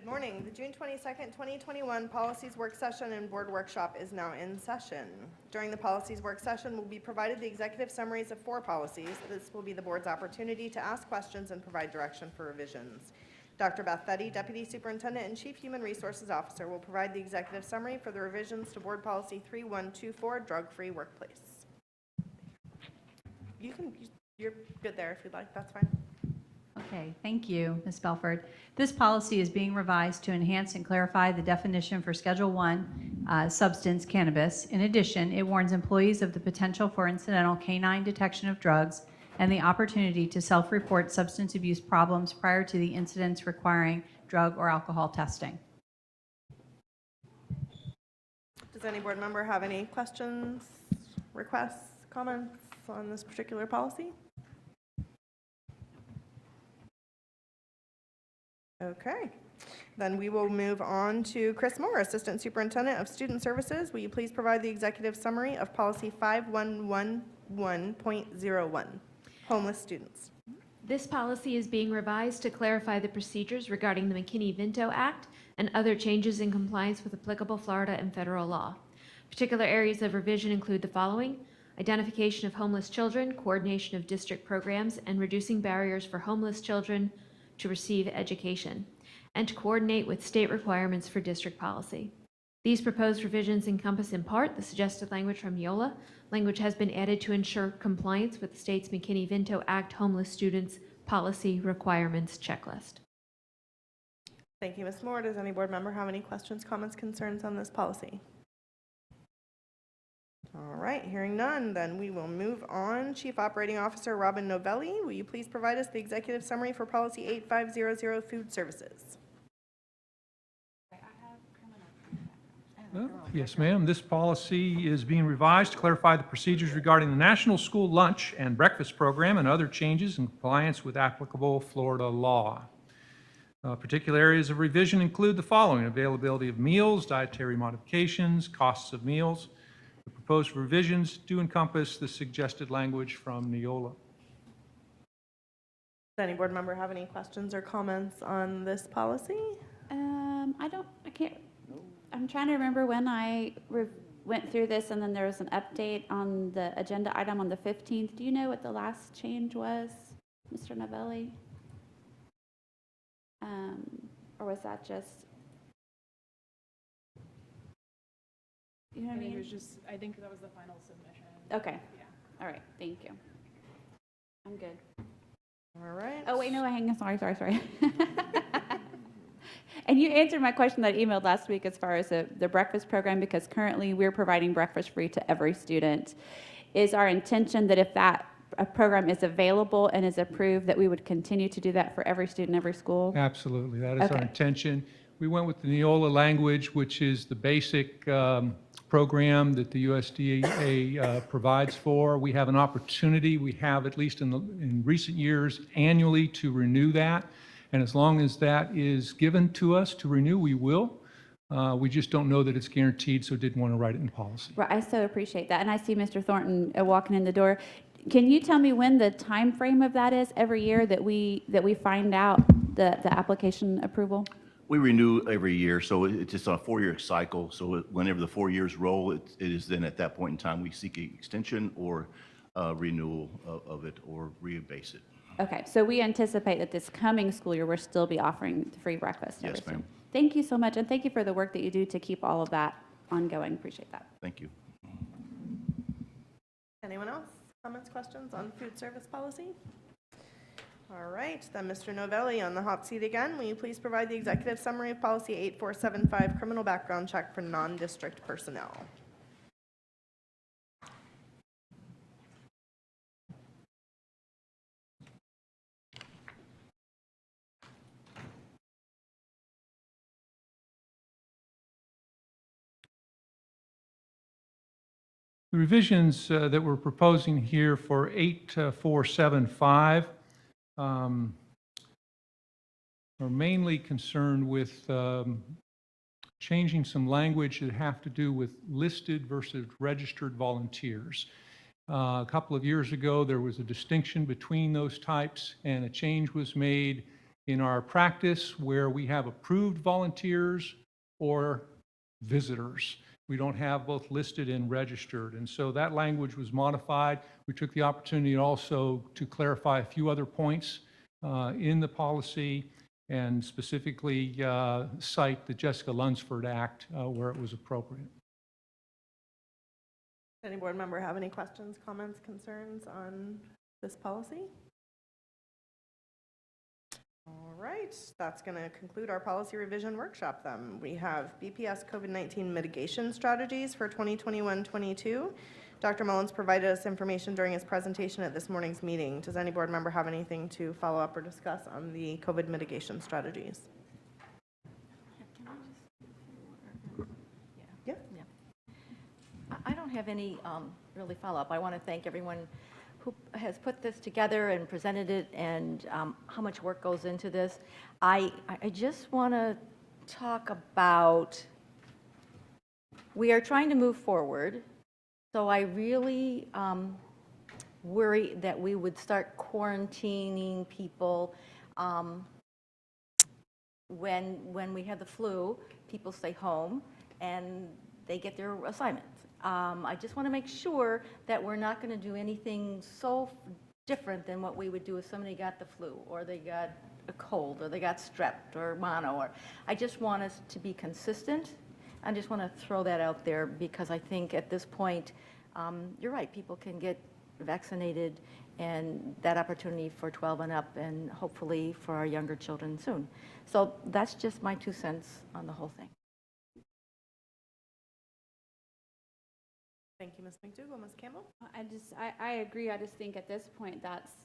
Good morning. The June 22nd, 2021 Policies Work Session and Board Workshop is now in session. During the Policies Work Session, we'll be provided the executive summaries of 4 policies. This will be the board's opportunity to ask questions and provide direction for revisions. Dr. Beth Theddy, Deputy Superintendent and Chief Human Resources Officer, will provide the executive summary for the revisions to Board Policy 3124, Drug-Free Workplace. You're good there if you'd like, that's fine. Okay, thank you, Ms. Belford. This policy is being revised to enhance and clarify the definition for Schedule I substance cannabis. In addition, it warns employees of the potential for incidental canine detection of drugs and the opportunity to self-report substance abuse problems prior to the incidents requiring drug or alcohol testing. Does any board member have any questions, requests, comments on this particular policy? Okay, then we will move on to Chris Moore, Assistant Superintendent of Student Services. Will you please provide the executive summary of Policy 5111.01, Homeless Students? This policy is being revised to clarify the procedures regarding the McKinney-Vento Act and other changes in compliance with applicable Florida and federal law. Particular areas of revision include the following: identification of homeless children, coordination of district programs, and reducing barriers for homeless children to receive education, and to coordinate with state requirements for district policy. These proposed revisions encompass in part the suggested language from Neola. Language has been added to ensure compliance with the state's McKinney-Vento Act Homeless Students Policy Requirements Checklist. Thank you, Ms. Moore. Does any board member have any questions, comments, concerns on this policy? All right, hearing none, then we will move on. Chief Operating Officer Robin Novelli, will you please provide us the executive summary for Policy 8500, Food Services? Yes, ma'am. This policy is being revised to clarify the procedures regarding the National School Lunch and Breakfast Program and other changes in compliance with applicable Florida law. Particular areas of revision include the following: availability of meals, dietary modifications, costs of meals. The proposed revisions do encompass the suggested language from Neola. Does any board member have any questions or comments on this policy? I'm trying to remember when I went through this and then there was an update on the agenda item on the 15th. Do you know what the last change was, Mr. Novelli? Or was that just, you know what I mean? It was just, I think that was the final submission. Okay. Yeah. All right. Thank you. I'm good. All right. Oh, wait, no, hang on. Sorry. And you answered my question that I emailed last week as far as the breakfast program, because currently we're providing breakfast free to every student. Is our intention that if that program is available and is approved, that we would continue to do that for every student, every school? Absolutely. That is our Okay. intention. We went with the Neola language, which is the basic program that the USDA provides for. We have an opportunity, we have at least in recent years, annually to renew that. And as long as that is given to us to renew, we will. We just don't know that it's guaranteed, so didn't want to write it in policy. Right, I so appreciate that. And I see Mr. Thornton walking in the door. Can you tell me when the time frame of that is every year that we find out the application approval? We renew every year, so it's just a 4-year cycle. So whenever the 4 years roll, it is then at that point in time we seek an extension or renewal of it or rebase it. Okay, so we anticipate that this coming school year, we'll still be offering the free breakfast. Yes, ma'am. Thank you so much, and thank you for the work that you do to keep all of that ongoing. Appreciate that. Thank you. Anyone else? Comments, questions on food service policy? All right, then Mr. Novelli on the hot seat again. Will you please provide the executive summary of Policy 8475, Criminal Background Check for Non-District Personnel? The revisions that we're proposing here for 8475 are mainly concerned with changing some language that have to do with listed versus registered volunteers. A couple of years ago, there was a distinction between those types, and a change was made in our practice where we have approved volunteers or visitors. We don't have both listed and registered. And so that language was modified. We took the opportunity also to clarify a few other points in the policy and specifically cite the Jessica Lunsford Act where it was appropriate. Any board member have any questions, comments, concerns on this policy? All right, that's going to conclude our policy revision workshop then. We have BPS COVID-19 mitigation strategies for 2021-22. Dr. Mullins provided us information during his presentation at this morning's meeting. Does any board member have anything to follow up or discuss on the COVID mitigation strategies? Yeah. I don't have any really follow-up. I want to thank everyone who has put this together and presented it and how much work goes into this. I just want to talk about, we are trying to move forward, so I really worry that we would start quarantining people when we have the flu. People stay home and they get their assignments. I just want to make sure that we're not going to do anything so different than what we would do if somebody got the flu, or they got a cold, or they got strep, or mono. Or I just want us to be consistent. I just want to throw that out there because I think at this point, you're right, people can get vaccinated, and that opportunity for 12 and up, and hopefully for our younger children soon. So that's just my 2 cents on the whole thing. Thank you, Ms. McDougall. Ms. Campbell? I agree. I just think at this point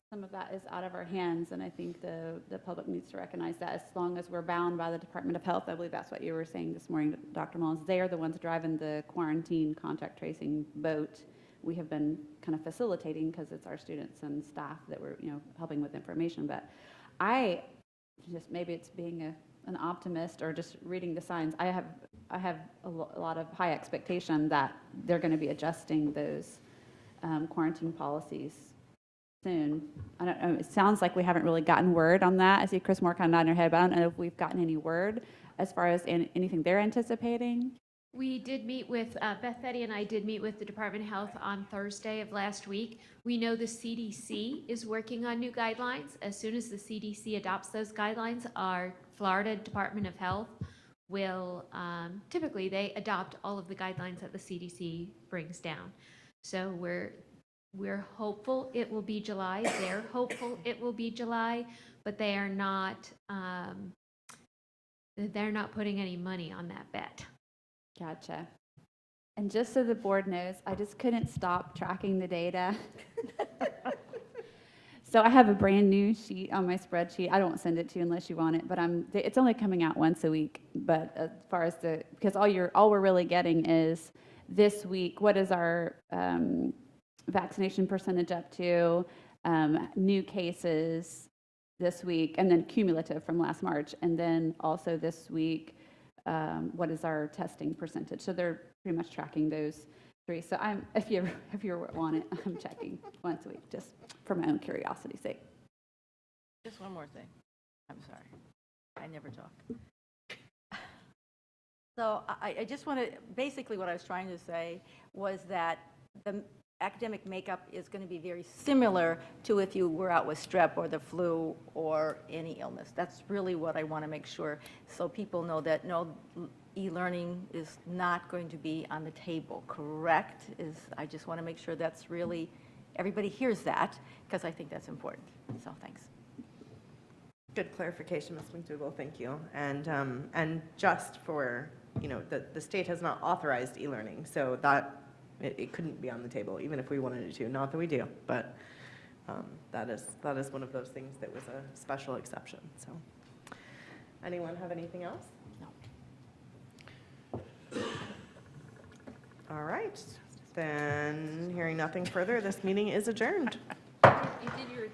some of that is out of our hands, and I think the public needs to recognize that as long as we're bound by the Department of Health. I believe that's what you were saying this morning, Dr. Mullins. They are the ones driving the quarantine contact tracing boat. We have been kind of facilitating because it's our students and staff that we're helping with information. But I just, maybe it's being an optimist or just reading the signs. I have a lot of high expectation that they're going to be adjusting those quarantine policies soon. I don't know. It sounds like we haven't really gotten word on that. I see Chris Moore kind of nodding her head, but I don't know if we've gotten any word as far as anything they're anticipating. We did meet with, Beth Betty and I did meet with the Department of Health on Thursday of last week. We know the CDC is working on new guidelines. As soon as the CDC adopts those guidelines, our Florida Department of Health will, typically they adopt all of the guidelines that the CDC brings down. So we're hopeful it will be July. They're hopeful it will be July, but they are not, they're not putting any money on that bet. Gotcha. And just so the board knows, I just couldn't stop tracking the data. So I have a brand new sheet on my spreadsheet. I don't send it to you unless you want it, but it's only coming out once a week. But as far as because all we're really getting is this week, what is our vaccination percentage up to, new cases this week, and then cumulative from last March, and then also this week, what is our testing percentage? So they're pretty much tracking those three. So if you want it, I'm checking once a week, just for my own curiosity's sake. Just one more thing. I'm sorry. I never talk. So I just want to, basically what I was trying to say was that the academic makeup is going to be very similar to if you were out with strep or the flu or any illness. That's really what I want to make sure, so people know that no, e-learning is not going to be on the table, correct? I just want to make sure that's really, everybody hears that, because I think that's important. So thanks. Good clarification, Ms. McDougall, thank you. And just for, the state has not authorized e-learning, so that it couldn't be on the table, even if we wanted it to. Not that we do, but that is one of those things that was a special exception. So, anyone have anything else? No. All right, then hearing nothing further, this meeting is adjourned. You did your